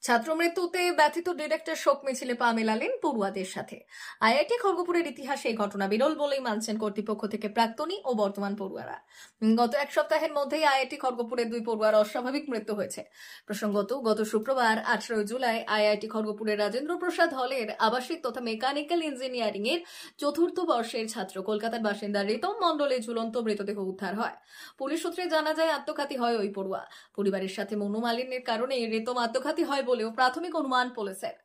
ছাত্র মৃত্যুতে ব্যথিত ডিরেক্টর শোক মিছিলে পা মেলালেন পড়ুয়াদের সাথে। আইআইটি খড়গপুরের ইতিহাসে এই ঘটনা বিরল বলেই মানছেন কর্তৃপক্ষ থেকে প্রাক্তনী ও বর্তমান পড়ুয়ারা। গত এক সপ্তাহের মধ্যেই আইআইটি খড়গপুরের দুই পড়ুয়ার অস্বাভাবিক মৃত্যু হয়েছে। প্রসঙ্গত, গত শুক্রবার 18 জুলাই আইআইটি খড়গপুরের রাজেন্দ্র প্রসাদ হলের আবাসিক তথা মেকানিক্যাল ইঞ্জিনিয়ারিং এর চতুর্থ বর্ষের ছাত্র কলকাতার বাসিন্দা রিতম মণ্ডলের ঝুলন্ত মৃতদেহ উদ্ধার হয়। পুলিশ সূত্রে জানা যায় আত্মঘাতী হয় ওই পড়ুয়া। পরিবারের সাথে মনোমালিন্যের কারণে রিতম আত্মঘাতী হয় বলেও প্রাথমিক অনুমান পুলিশের।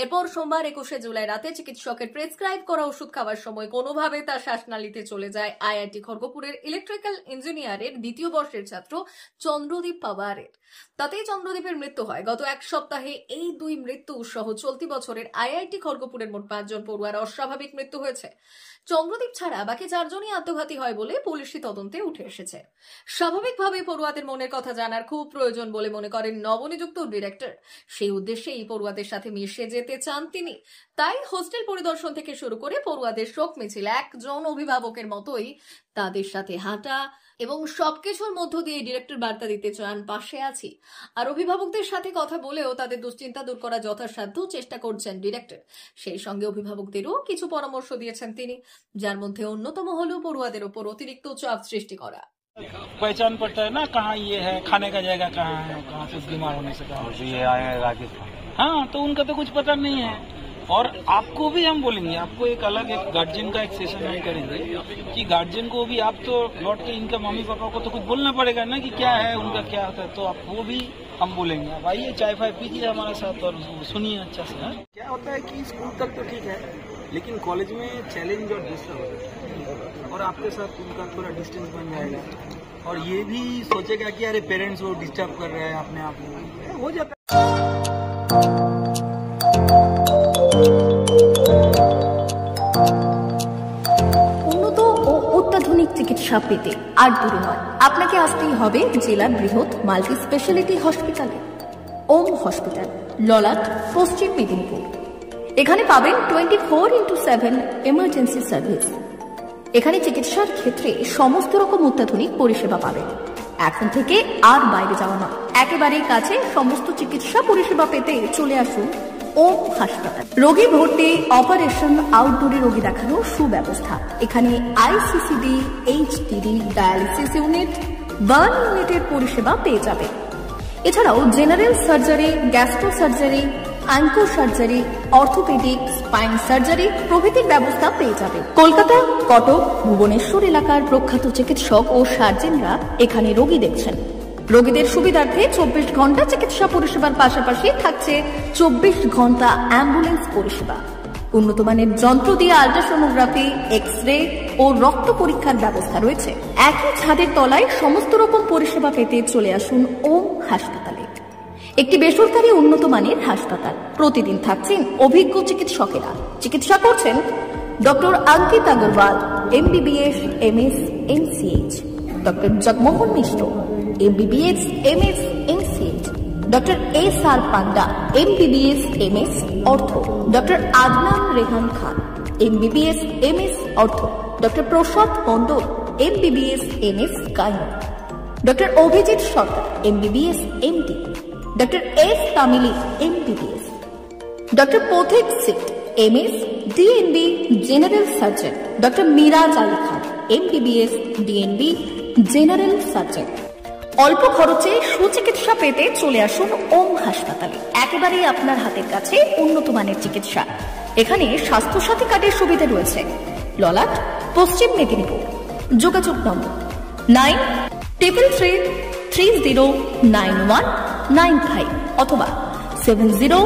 এরপর সোমবার 21 জুলাই রাতে চিকিৎসকের প্রেসক্রাইব করা ওষুধ খাওয়ার সময় কোনোভাবে তার শ্বাসনালীতে চলে যায় আইআইটি খড়গপুরের ইলেকট্রিক্যাল ইঞ্জিনিয়ারের দ্বিতীয় বর্ষের ছাত্র চন্দ্রদীপ পাওয়ারের। তাতেই চন্দ্রদীপের মৃত্যু হয়। গত এক সপ্তাহে এই দুই মৃত্যু সহ চলতি বছরের আইআইটি খড়গপুরের মোট 5 জন পড়ুয়ার অস্বাভাবিক মৃত্যু হয়েছে। চন্দ্রদীপ ছাড়া বাকি 4 জনই আত্মঘাতী হয় বলে পুলিশি তদন্তে উঠে এসেছে। স্বাভাবিকভাবে পড়ুয়াদের মনের কথা জানার খুব প্রয়োজন বলে মনে করেন নবনিযুক্ত ডিরেক্টর। সেই উদ্দেশ্যে এই পড়ুয়াদের সাথে মিশে যেতে চান তিনি। তাই হোস্টেল পরিদর্শন থেকে শুরু করে পড়ুয়াদের শোক মিছিল একজন অভিভাবকের মতোই তাদের সাথে হাঁটা এবং সবকিছুর মধ্য দিয়ে ডিরেক্টর বার্তা দিতে চান পাশে আছি। আর অভিভাবকদের সাথে কথা বলেও তাদের দুশ্চিন্তা দূর করা যথাসাধ্য চেষ্টা করছেন ডিরেক্টর। সেই সঙ্গে অভিভাবকদেরও কিছু পরামর্শ দিয়েছেন তিনি, যার মধ্যে অন্যতম হল পড়ুয়াদের উপর অতিরিক্ত চাপ সৃষ্টি করা। पहचान पड़ता है ना, कहाँ ये है, खाने का जगह कहाँ है, कहाँ से बीमार होने से कहाँ ये आए राजस्थान। हाँ, तो उनका तो कुछ पता नहीं है। और आपको भी हम बोलेंगे, आपको एक अलग एक गार्जियन का एक सेशन हम करेंगे कि गार्जियन को भी आप तो लौट के इनका मम्मी पापा को तो कुछ बोलना पड़ेगा ना कि क्या है उनका, क्या होता है। तो आप वो भी हम बोलेंगे, आप आइए चाय फाय पीजिए हमारे साथ और सुनिए अच्छा से। क्या होता है कि स्कूल तक तो ठीक है, लेकिन कॉलेज में चैलेंज और डिस्टर्ब और आपके साथ उनका थोड़ा डिस्टेंस बन जाएगा और ये भी सोचेगा कि अरे पेरेंट्स वो डिस्टर्ब कर रहे हैं अपने आप को, हो जाता है। উন্নত ও অত্যাধুনিক চিকিৎসা পেতে আর দূরে নয়, আপনাকে আসতেই হবে জেলার বৃহৎ মাল্টি স্পেশালিটি হসপিটালে। ওম হসপিটাল, ললাট, পশ্চিম মেদিনীপুর। এখানে পাবেন 24x7 এমার্জেন্সি সার্ভিস। এখানে চিকিৎসার ক্ষেত্রে সমস্ত রকম অত্যাধুনিক পরিষেবা পাবেন। এখন থেকে আর বাইরে যাওয়া নয়, একেবারেই কাছে সমস্ত চিকিৎসা পরিষেবা পেতে চলে আসুন ওম হাসপাতাল। রোগী ভর্তি, অপারেশন, আউটডোরে রোগী দেখানোর সুব্যবস্থা। এখানে ICCD, HDD, dialysis unit, burn ইউনিটের পরিষেবা পেয়ে যাবে। এছাড়াও general surgery, gastro surgery, onco surgery, orthopaedic, spine surgery প্রভৃতির ব্যবস্থা পেয়ে যাবে। কলকাতা, কটক, ভুবনেশ্বর এলাকার প্রখ্যাত চিকিৎসক ও সার্জেনরা এখানে রোগী দেখছেন। রোগীদের সুবিধার্থে 24 ঘন্টা চিকিৎসা পরিষেবার পাশাপাশি থাকছে 24 ঘন্টা অ্যাম্বুলেন্স পরিষেবা। উন্নত মানের যন্ত্র দিয়ে আল্ট্রাসোনোগ্রাফি, এক্স-রে ও রক্ত পরীক্ষার ব্যবস্থা রয়েছে। একই ছাদের তলায় সমস্ত রকম পরিষেবা পেতে চলে আসুন ওম হাসপাতালে। একটি বেসরকারি উন্নত মানের হাসপাতাল। প্রতিদিন থাকছেন অভিজ্ঞ চিকিৎসকেরা। চিকিৎসা করছেন doctor Ankit Agarwal, MBBS, MS, MCH, doctor Jagmohan Mishra, MBBS, MS, MCH, doctor SR Panda, MBBS, MS, ortho, doctor Adnan Rehan Khan, MBBS, MS, ortho, doctor Prasad Mondal, MBBS, MS, gynae, doctor Abhijit Sarkar, MBBS, MD, doctor S Tamili, MBBS, doctor Pathik Sit, MS, DNB, general surgeon, doctor Miraj Ali Khan, MBBS, DNB, general surgeon. অল্প খরচে সুচিকিৎসা পেতে চলে আসুন ওম হাসপাতালে। একেবারেই আপনার হাতের কাছে উন্নত মানের চিকিৎসা। এখানে স্বাস্থ্যসাথী কার্ডের সুবিধা রয়েছে। ললাট, পশ্চিম মেদিনীপুর। যোগাযোগ নম্বর 9333309195 অথবা 70